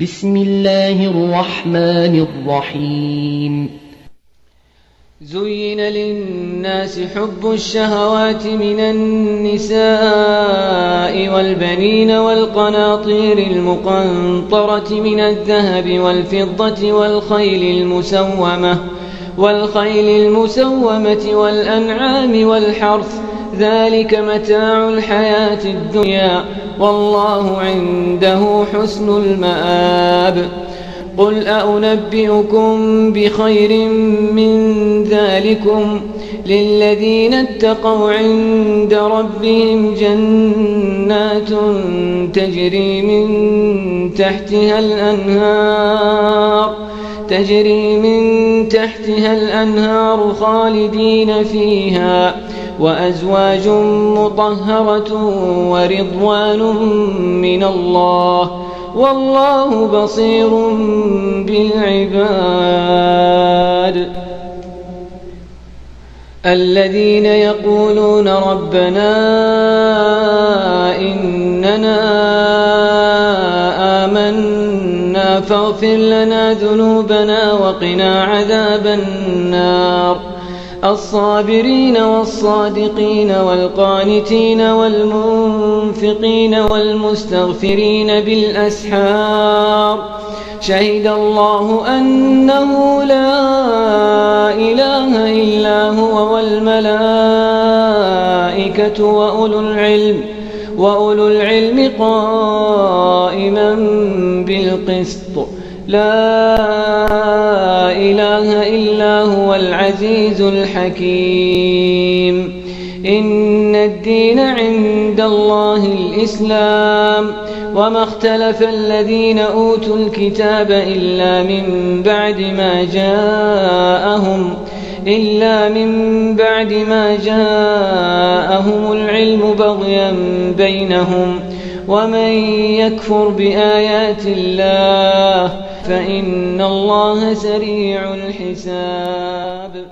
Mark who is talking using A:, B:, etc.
A: بسم الله الرحمن الرحيم.
B: زين للناس حب الشهوات من النساء والبنين والقناطير المقنطرة من الذهب والفضة والخيل المسومة والأنعام والحرث، ذلك متاع الحياة الدنيا، والله عنده حسن المآب. قل أنبئكم بخير من ذلكم للذين اتقوا عند ربهم جنات تجري من تحتها الأنهار خالدين فيها، وأزواج مطهرة ورضوان من الله، والله بصير بالعباد. الذين يقولون ربنا إننا آمنا فاغفر لنا ذنوبنا وقنا عذاب النار. الصابرين والصادقين والقانتين والمنفقين والمستغفرين بالأسحار، شهد الله أنه لا إله إلا هو والملائكة وأولو العلم قائما بالقسط، لا إله إلا هو العزيز الحكيم. إن الدين عند الله الإسلام، وما اختلف الذين أوتوا الكتاب إلا من بعد ما جاءهم العلم بغيا بينهم، ومن يكفر بآيات الله فإن الله سريع الحساب.